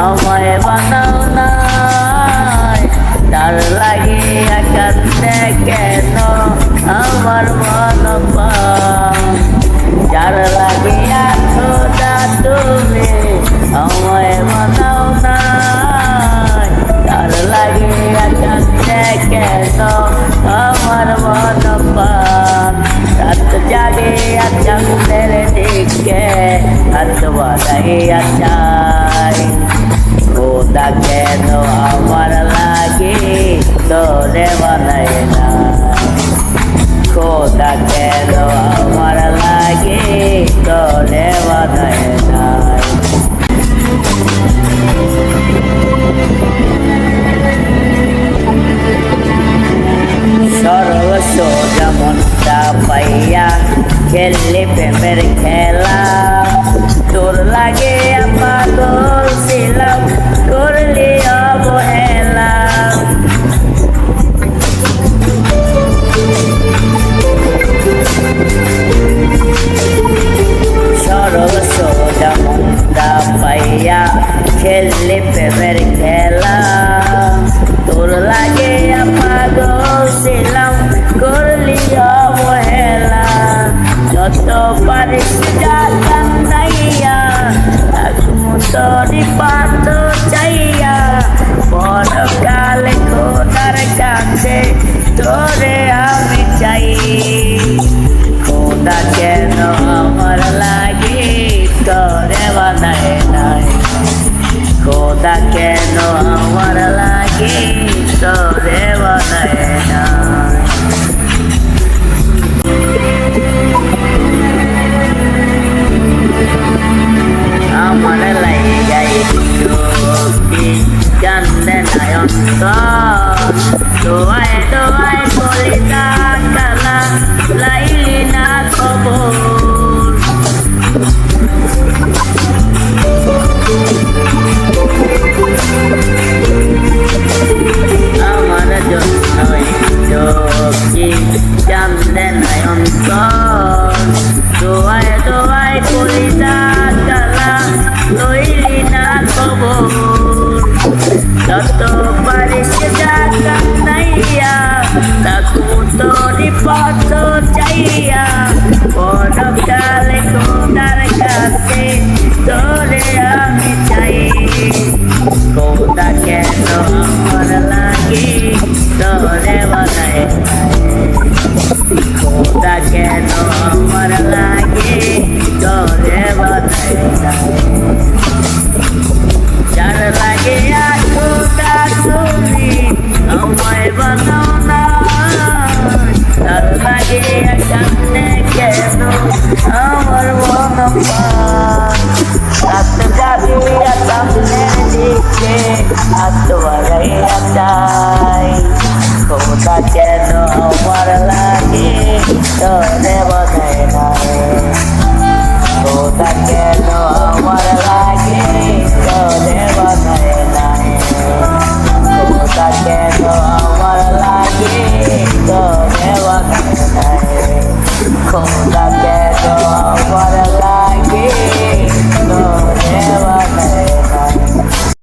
আমায় বানাও না তার লাগিয়া কান্দে কেন আমার মন যার লাগিয়া খোদা তুমি আমায় বানাও না তার লাগিয়া কান্দে কেন আমার মন রাত জাগিয়া চাঁদের দিকে হাত বাড়াইয়া চাই খোদা কেন আমার লাগে তোরে বানায় না খোদা কেন আমার লাগে তোরে বানায় না সর্বসোজা মনটা পাইয়া খেললে প্রেমের খেলা তোর লাগে পাগল ছিলাম করলে অবহেলা সর্বসোজা মনটা পাইয়া খেললে প্রেমের খেলা তোর লাগে পাগল ছিলাম করলি অবহেলা যত পারিস কান্দাইয়া তোরি পাত চাইয়া পরকালে খোদার কাছে তোরে আমি চাই খোদা কেন আমার লাগে তোরে বানায় নাই খোদা কেন আমার লাগে তোরে বানায় নাই আমার লাইগাই জানলে নাই অন্তর দোয়ায় দোয়ায় বলি না কালা লাইলি না খবর আমার জন্যই চোখি জানলে নাই অন্তর দোয়ায় দোয়ায় বলি না কালা লইলি না খবর যত পারিস কান্দাইয়া তাকু তোরি পথ চাইয়া পরকালে খোদার কাছে তোরে আমি চাই খোদা কেন আমার লাগে তোরে বানায় খোদা কেন আমার লাগে তোরে বানায় যার লাগে খোদা তুমি আমায় বানাও না তার লাগে কান্দে কেন আমার মন রাত জাগিয়া সামনের দিকে হাত বাড়াইয়া চাই খোদা কেন আমার লাগে তোরে